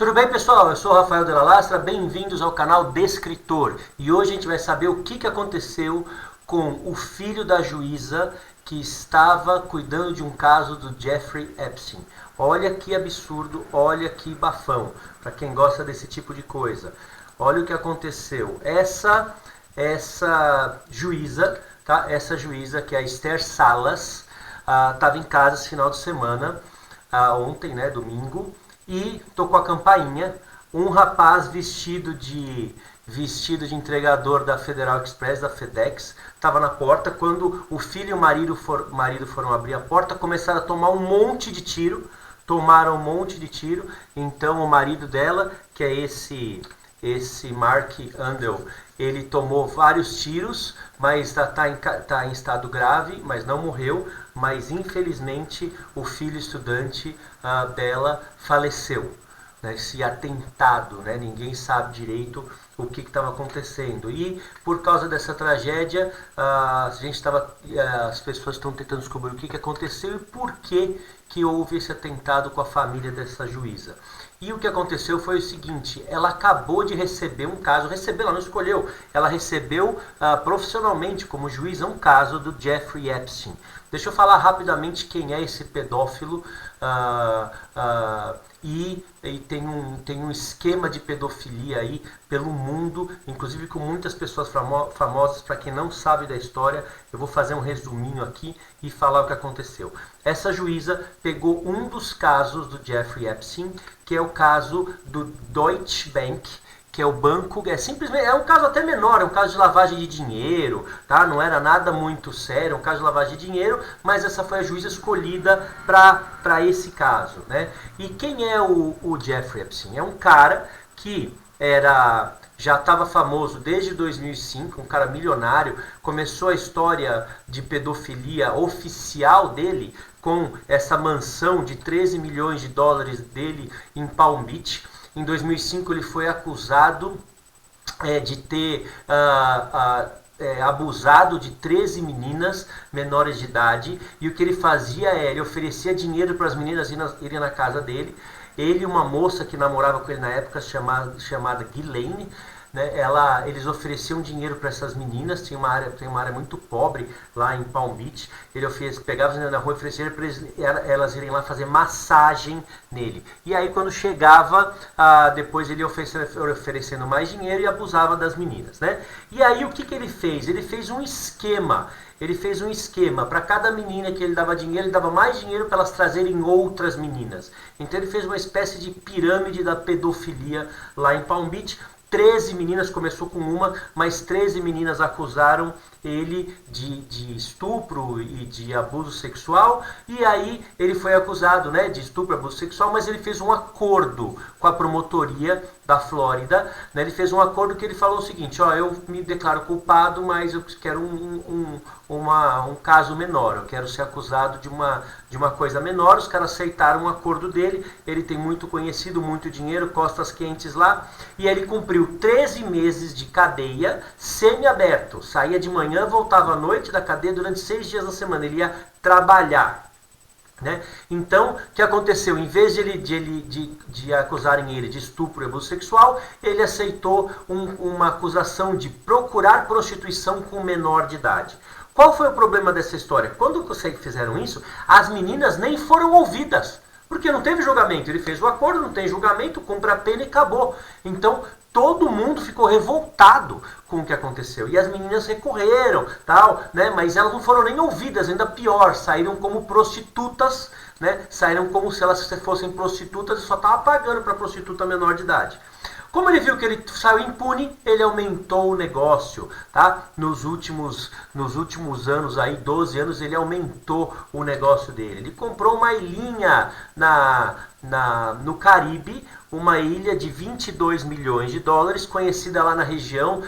Tudo bem, pessoal? Eu sou o Rafael Della Lastra, bem-vindos ao canal Descritor. E hoje a gente vai saber o que aconteceu com o filho da juíza que estava cuidando de um caso do Jeffrey Epstein. Olha que absurdo, olha que bafão, para quem gosta desse tipo de coisa. Olha o que aconteceu. Essa juíza, tá? Essa juíza, que é a Esther Salas, estava em casa esse final de semana, ontem, né, domingo, e tocou a campainha. Um rapaz vestido de entregador da Federal Express, da FedEx, estava na porta. Quando o filho e o marido foram abrir a porta, começaram a tomar um monte de tiro. Tomaram um monte de tiro. Então o marido dela, que é esse Mark Andel, ele tomou vários tiros, mas está em estado grave, mas não morreu. Mas infelizmente o filho estudante dela faleceu. Esse atentado, né? Ninguém sabe direito o que estava acontecendo. E por causa dessa tragédia, as pessoas estão tentando descobrir o que aconteceu e por que houve esse atentado com a família dessa juíza. E o que aconteceu foi o seguinte: ela acabou de receber um caso, ela não escolheu, ela recebeu profissionalmente como juíza um caso do Jeffrey Epstein. Deixa eu falar rapidamente quem é esse pedófilo. E tem um esquema de pedofilia aí pelo mundo, inclusive com muitas pessoas famosas. Para quem não sabe da história, eu vou fazer um resuminho aqui e falar o que aconteceu. Essa juíza pegou um dos casos do Jeffrey Epstein, que é o caso do Deutsche Bank, que é o banco, é um caso até menor, é um caso de lavagem de dinheiro, tá? Não era nada muito sério, é um caso de lavagem de dinheiro, mas essa foi a juíza escolhida para esse caso, né? E quem é o Jeffrey Epstein? É um cara que já estava famoso desde 2005, um cara milionário. Começou a história de pedofilia oficial dele com essa mansão de 13 milhões de dólares dele em Palm Beach. Em 2005 ele foi acusado de ter abusado de 13 meninas menores de idade. E o que ele fazia ele oferecia dinheiro para as meninas irem na casa dele. Ele e uma moça que namorava com ele na época, chamada Ghislaine, né, eles ofereciam dinheiro para essas meninas. Tem uma área muito pobre lá em Palm Beach. Ele pegava as meninas na rua e oferecia para elas irem lá fazer massagem nele. E aí quando chegava, depois ele ia oferecendo mais dinheiro e abusava das meninas, né? E aí o que ele fez? Ele fez um esquema. Para cada menina que ele dava dinheiro, ele dava mais dinheiro para elas trazerem outras meninas. Então ele fez uma espécie de pirâmide da pedofilia lá em Palm Beach. 13 meninas, começou com uma, mas 13 meninas acusaram ele de estupro e de abuso sexual. E aí ele foi acusado, né, de estupro e abuso sexual, mas ele fez um acordo com a promotoria da Flórida, né? Ele fez um acordo que ele falou o seguinte: eu me declaro culpado, mas eu quero um caso menor, eu quero ser acusado de uma coisa menor. Os caras aceitaram um acordo dele. Ele tem muito conhecido, muito dinheiro, costas quentes lá, e ele cumpriu 13 meses de cadeia semi-aberto. Saía de manhã, voltava à noite da cadeia durante 6 dias na semana. Ele ia trabalhar, né? Então, o que aconteceu? Em vez de acusarem ele de estupro e abuso sexual, ele aceitou uma acusação de procurar prostituição com menor de idade. Qual foi o problema dessa história? Quando vocês fizeram isso, as meninas nem foram ouvidas, porque não teve julgamento. Ele fez o acordo, não tem julgamento, cumpre a pena e acabou. Então, todo mundo ficou revoltado com o que aconteceu. E as meninas recorreram, tal, né? Mas elas não foram nem ouvidas, ainda pior, saíram como prostitutas, né? Saíram como se elas fossem prostitutas e só estavam pagando para prostituta menor de idade. Como ele viu que ele saiu impune, ele aumentou o negócio, tá? Nos últimos anos, aí 12 anos, ele aumentou o negócio dele. Ele comprou uma ilhinha no Caribe, uma ilha de 22 milhões de dólares, conhecida lá na região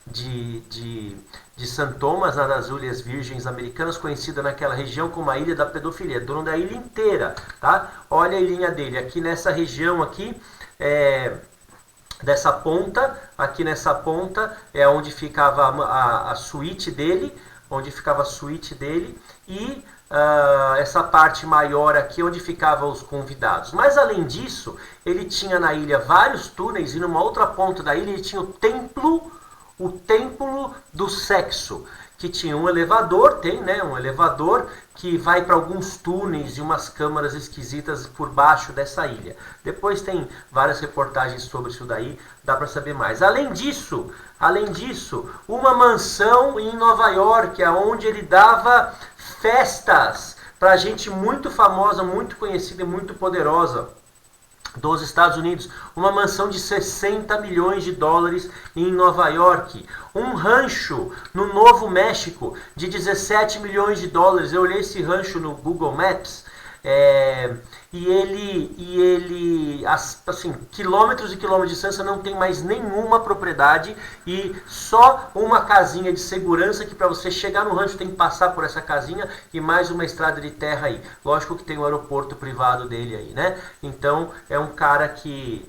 de St. Thomas, nas Ilhas Virgens Americanas, conhecida naquela região como a Ilha da Pedofilia, dono da ilha inteira, tá? Olha a ilhinha dele, aqui nessa região aqui, dessa ponta, aqui nessa ponta é onde ficava a suíte dele. onde ficava a suíte dele, e essa parte maior aqui onde ficavam os convidados. Mas além disso, ele tinha na ilha vários túneis, e numa outra ponta da ilha ele tinha o templo do sexo, que tinha um elevador, um elevador que vai para alguns túneis e umas câmaras esquisitas por baixo dessa ilha. Depois tem várias reportagens sobre isso daí, dá para saber mais. Além disso, uma mansão em Nova York, onde ele dava festas para gente muito famosa, muito conhecida e muito poderosa dos Estados Unidos. Uma mansão de 60 milhões de dólares em Nova York. Um rancho no Novo México de 17 milhões de dólares. Eu olhei esse rancho no Google Maps. E ele, assim, quilômetros e quilômetros de distância, não tem mais nenhuma propriedade e só uma casinha de segurança, que para você chegar no rancho tem que passar por essa casinha, e mais uma estrada de terra aí. Lógico que tem o aeroporto privado dele aí, né? Então é um cara que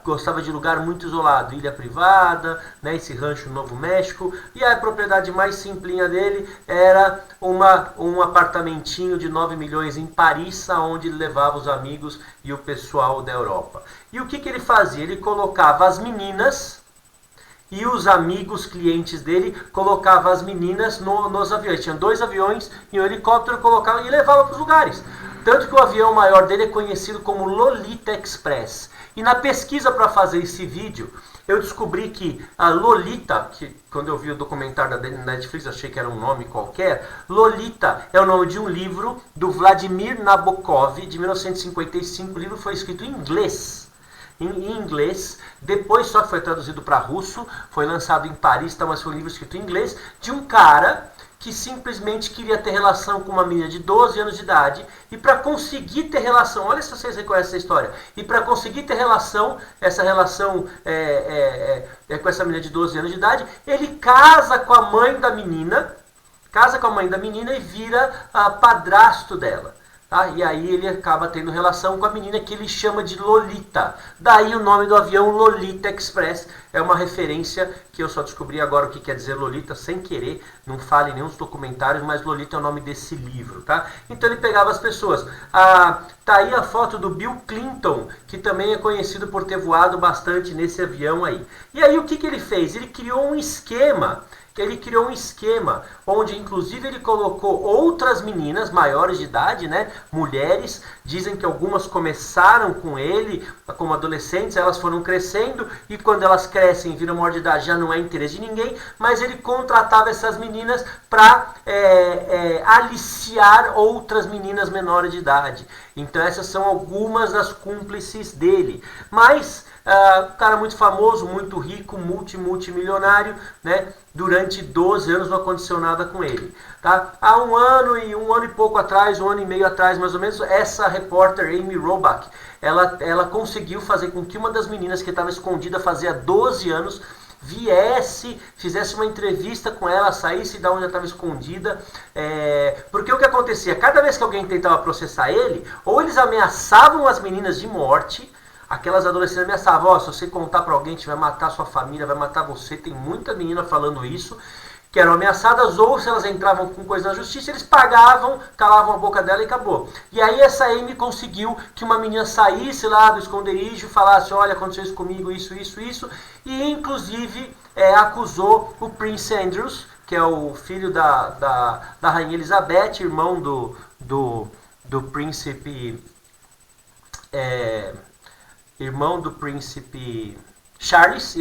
gostava de lugar muito isolado, ilha privada, né, esse rancho no Novo México, e a propriedade mais simplinha dele era um apartamentinho de 9 milhões em Paris, onde ele levava os amigos e o pessoal da Europa. E o que ele fazia? Ele colocava as meninas e os amigos, clientes dele, colocava as meninas nos aviões. Tinha 2 aviões e um helicóptero, colocava e levava para os lugares. Tanto que o avião maior dele é conhecido como Lolita Express. E na pesquisa para fazer esse vídeo, eu descobri que a Lolita, que quando eu vi o documentário da Netflix achei que era um nome qualquer, Lolita é o nome de um livro do Vladimir Nabokov, de 1955. O livro foi escrito em inglês. Em inglês, depois só que foi traduzido para russo, foi lançado em Paris, mas foi um livro escrito em inglês, de um cara que simplesmente queria ter relação com uma menina de 12 anos de idade, e para conseguir ter relação, olha se vocês reconhecem essa história, e para conseguir ter essa relação com essa menina de 12 anos de idade, ele casa com a mãe da menina e vira padrasto dela. E aí ele acaba tendo relação com a menina, que ele chama de Lolita. Daí o nome do avião, Lolita Express. É uma referência que eu só descobri agora o que quer dizer Lolita, sem querer. Não fala em nenhum dos documentários, mas Lolita é o nome desse livro, tá? Então ele pegava as pessoas. Tá aí a foto do Bill Clinton, que também é conhecido por ter voado bastante nesse avião aí. E aí o que ele fez? Ele criou um esquema onde inclusive ele colocou outras meninas maiores de idade, né, mulheres. Dizem que algumas começaram com ele como adolescentes, elas foram crescendo, e quando elas crescem e viram maior de idade já não é interesse de ninguém, mas ele contratava essas meninas para aliciar outras meninas menores de idade. Então essas são algumas das cúmplices dele. Mas cara muito famoso, muito rico, multimilionário, né? Durante 12 anos não aconteceu nada com ele. Tá? Há um ano e pouco atrás, 1 ano e meio atrás mais ou menos, essa repórter Amy Robach, ela conseguiu fazer com que uma das meninas que estava escondida fazia 12 anos fizesse uma entrevista com ela, saísse de onde ela estava escondida, porque o que acontecia? Cada vez que alguém tentava processar ele, ou eles ameaçavam as meninas de morte. Aquelas adolescentes ameaçavam, se você contar pra alguém, a gente vai matar sua família, vai matar você. Tem muita menina falando isso, que eram ameaçadas, ou se elas entravam com coisa na justiça, eles pagavam, calavam a boca dela e acabou. E aí essa Amy conseguiu que uma menina saísse lá do esconderijo e falasse, olha, aconteceu isso comigo, isso, e inclusive acusou o Prince Andrews, que é o filho da Rainha Elizabeth, irmão do príncipe... irmão do príncipe Charles,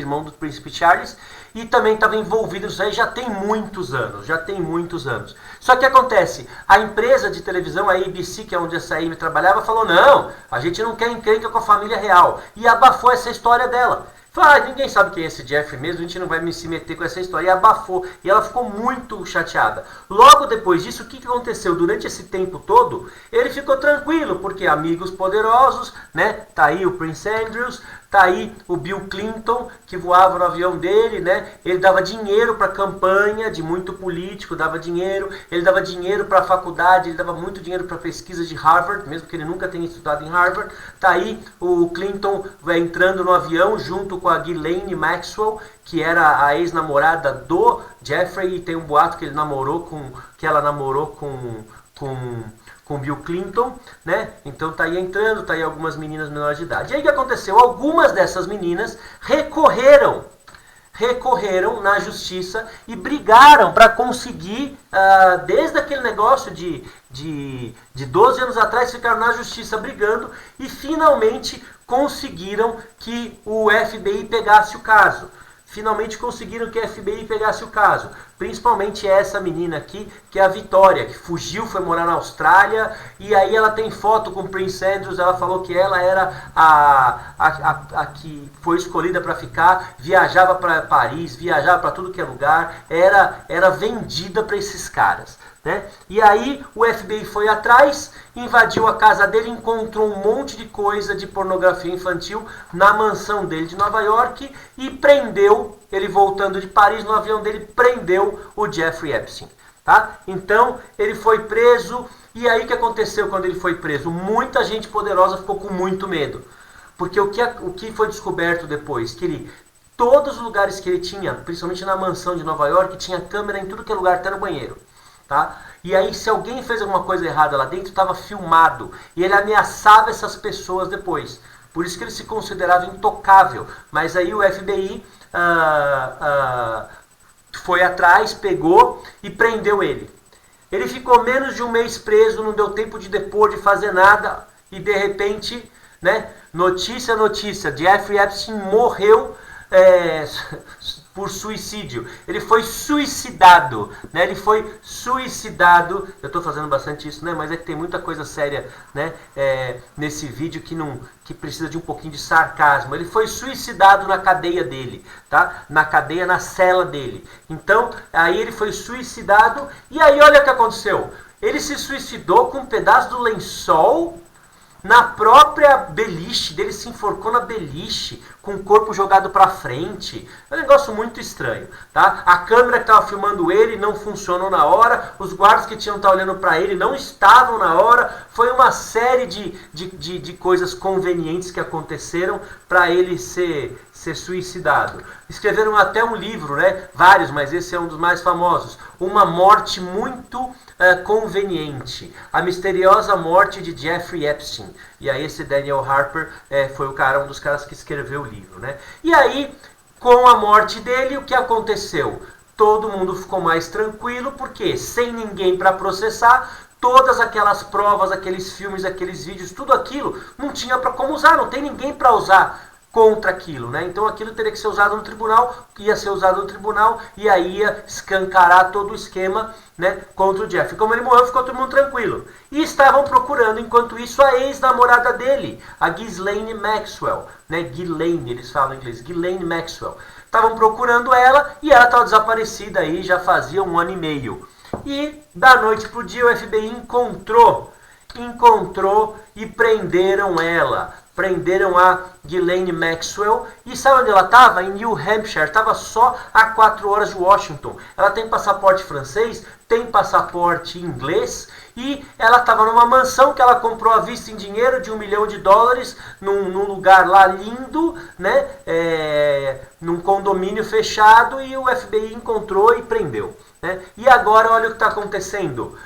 e também estava envolvido nisso aí já tem muitos anos. Só que acontece, a empresa de televisão, a ABC, que é onde essa Amy trabalhava, falou, não, a gente não quer encrenca com a família real, e abafou essa história dela. Falou, ninguém sabe quem é esse Jeffrey mesmo, a gente não vai se meter com essa história. E abafou. E ela ficou muito chateada. Logo depois disso, o que aconteceu? Durante esse tempo todo, ele ficou tranquilo, porque amigos poderosos, né? Tá aí o Prince Andrews, Tá aí o Bill Clinton, que voava no avião dele, né? Ele dava dinheiro para campanha de muito político, dava dinheiro, ele dava dinheiro para a faculdade, ele dava muito dinheiro para pesquisa de Harvard, mesmo que ele nunca tenha estudado em Harvard. Tá aí o Clinton entrando no avião junto com a Ghislaine Maxwell, que era a ex-namorada do Jeffrey, e tem um boato que ela namorou com Bill Clinton, né? Então tá aí entrando, tá aí algumas meninas menores de idade. E aí o que aconteceu? Algumas dessas meninas recorreram na justiça e brigaram para conseguir, desde aquele negócio de 12 anos atrás, ficaram na justiça brigando e finalmente conseguiram que o FBI pegasse o caso. Finalmente conseguiram que a FBI pegasse o caso. Principalmente essa menina aqui, que é a Vitória, que fugiu, foi morar na Austrália, e aí ela tem foto com o Prince Andrews, ela falou que ela era a que foi escolhida para ficar, viajava para Paris, viajava para tudo que é lugar, era vendida para esses caras. Né? E aí o FBI foi atrás, invadiu a casa dele, encontrou um monte de coisa de pornografia infantil na mansão dele de Nova York e prendeu, ele voltando de Paris no avião dele, prendeu o Jeffrey Epstein. Tá? Então ele foi preso, e aí o que aconteceu quando ele foi preso? Muita gente poderosa ficou com muito medo, porque o que foi descoberto depois? Que todos os lugares que ele tinha, principalmente na mansão de Nova York, tinha câmera em tudo que é lugar, até no banheiro. Tá? E aí se alguém fez alguma coisa errada lá dentro, estava filmado, e ele ameaçava essas pessoas depois, por isso que ele se considerava intocável. Mas aí o FBI foi atrás, pegou e prendeu ele. Ele ficou menos de um mês preso, não deu tempo de depor, de fazer nada, e de repente, né, notícia, Jeffrey Epstein morreu por suicídio. Ele foi suicidado, né? Ele foi suicidado. Eu estou fazendo bastante isso, né? Mas é que tem muita coisa séria, né? Nesse vídeo que precisa de um pouquinho de sarcasmo. Ele foi suicidado na cadeia dele, tá? Na cela dele. Então, aí ele foi suicidado, e aí olha o que aconteceu. Ele se suicidou com um pedaço do lençol na própria beliche dele, se enforcou na beliche, com o corpo jogado para frente. É um negócio muito estranho, tá? A câmera que estava filmando ele não funcionou na hora, os guardas que tinham estado olhando para ele não estavam na hora. Foi uma série de coisas convenientes que aconteceram para ele ser suicidado. Escreveram até um livro, né? Vários, mas esse é um dos mais famosos. Uma morte muito conveniente. A misteriosa morte de Jeffrey Epstein. E aí esse Daniel Harper foi um dos caras que escreveu o livro, né? E aí, com a morte dele, o que aconteceu? Todo mundo ficou mais tranquilo, porque sem ninguém para processar, todas aquelas provas, aqueles filmes, aqueles vídeos, tudo aquilo, não tinha para como usar, não tem ninguém para usar contra aquilo, né? Então aquilo teria que ser usado no tribunal, ia ser usado no tribunal, e aí ia escancarar todo o esquema, né, contra o Jeff. Como ele morreu, ficou todo mundo tranquilo. E estavam procurando, enquanto isso, a ex-namorada dele, a Ghislaine Maxwell, né? Ghislaine, eles falam em inglês, Ghislaine Maxwell. Estavam procurando ela, e ela estava desaparecida aí, já fazia 1 ano e meio. E da noite pro dia o FBI encontrou e prenderam ela. Prenderam a Ghislaine Maxwell. E sabe onde ela estava? Em New Hampshire. Estava só a 4 horas de Washington. Ela tem passaporte francês, tem passaporte inglês. E ela estava numa mansão que ela comprou à vista em dinheiro de $1 milhão, num lugar lá lindo, né? Num condomínio fechado. E o FBI encontrou e prendeu, né? E agora olha o que está acontecendo.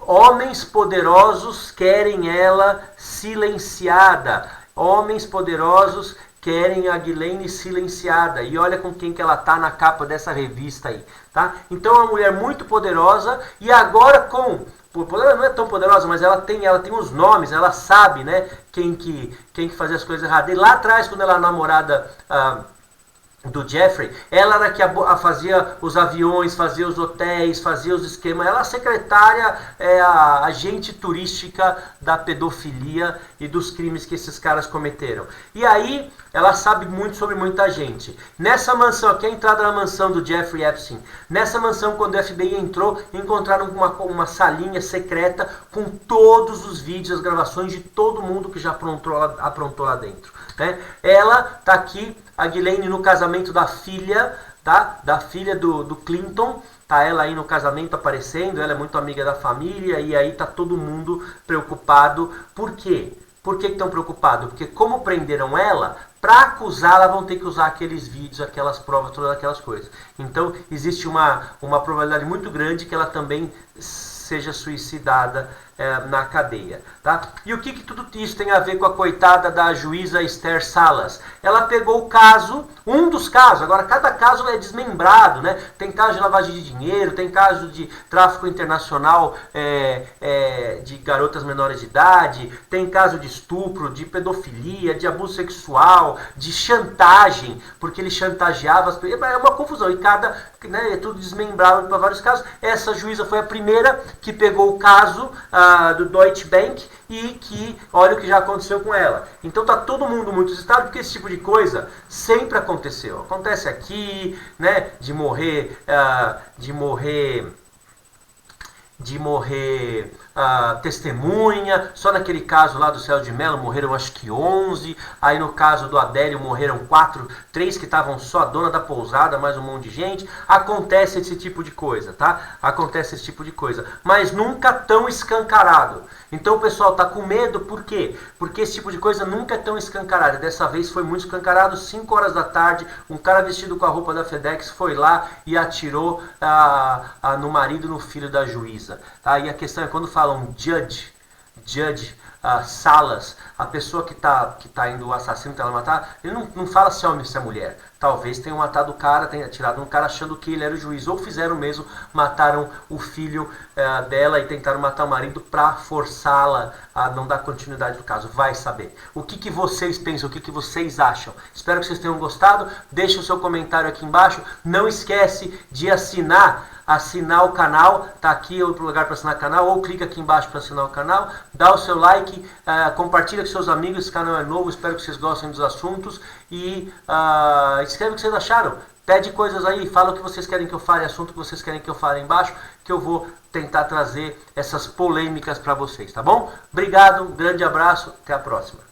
Homens poderosos querem ela silenciada. Homens poderosos querem a Ghislaine silenciada. E olha com quem que ela tá na capa dessa revista aí, tá? Então é uma mulher muito poderosa, e agora ela não é tão poderosa, mas ela tem os nomes, ela sabe, né, quem que fazia as coisas erradas. E lá atrás, quando ela era namorada do Jeffrey, ela era que fazia os aviões, fazia os hotéis, fazia os esquemas. Ela é a secretária, a agente turística da pedofilia e dos crimes que esses caras cometeram. E aí ela sabe muito sobre muita gente. Nessa mansão, aqui é a entrada na mansão do Jeffrey Epstein. Nessa mansão, quando o FBI entrou, encontraram uma salinha secreta com todos os vídeos, as gravações de todo mundo que já aprontou lá dentro. Né? Ela tá aqui, a Ghislaine, no casamento da filha, tá? Da filha do Clinton. Tá ela aí no casamento aparecendo, ela é muito amiga da família, e aí tá todo mundo preocupado. Por quê? Por que estão preocupados? Porque como prenderam ela, para acusá-la vão ter que usar aqueles vídeos, aquelas provas, todas aquelas coisas. Então existe uma probabilidade muito grande que ela também seja suicidada na cadeia. Tá? E o que tudo isso tem a ver com a coitada da juíza Esther Salas? Ela pegou o caso, um dos casos, agora cada caso é desmembrado, né? Tem caso de lavagem de dinheiro, tem caso de tráfico internacional de garotas menores de idade, tem caso de estupro, de pedofilia, de abuso sexual, de chantagem, porque ele chantageava as pessoas. É uma confusão, e cada, né, é tudo desmembrado para vários casos. Essa juíza foi a primeira que pegou o caso do Deutsche Bank e que olha o que já aconteceu com ela. Então tá todo mundo muito assustado, porque esse tipo de coisa sempre aconteceu. Acontece aqui, né, de morrer testemunha. Só naquele caso lá do Celso de Mello morreram acho que 11. Aí no caso do Adélio morreram 3 que estavam só a dona da pousada, mais um monte de gente. Acontece esse tipo de coisa, tá? Acontece esse tipo de coisa, mas nunca tão escancarado. Então o pessoal tá com medo, por quê? Porque esse tipo de coisa nunca é tão escancarado. Dessa vez foi muito escancarado. 5 horas da tarde, um cara vestido com a roupa da FedEx foi lá e atirou no marido e no filho da juíza. Tá? E a questão é, quando falam Judge Salas, a pessoa que tá indo, o assassino que ela matar, ele não fala se é homem ou se é mulher. Talvez tenham matado o cara, tenha atirado no cara achando que ele era o juiz, ou fizeram mesmo, mataram o filho dela e tentaram matar o marido para forçá-la a não dar continuidade do caso. Vai saber. O que vocês pensam, o que vocês acham? Espero que vocês tenham gostado. Deixa o seu comentário aqui embaixo. Não esquece de assinar o canal, tá aqui outro lugar para assinar o canal, ou clica aqui embaixo para assinar o canal, dá o seu like, compartilha com seus amigos, esse canal é novo, espero que vocês gostem dos assuntos, e escreve o que vocês acharam, pede coisas aí, fala o que vocês querem que eu fale, assunto que vocês querem que eu fale embaixo, que eu vou tentar trazer essas polêmicas para vocês, tá bom? Obrigado, um grande abraço, até a próxima.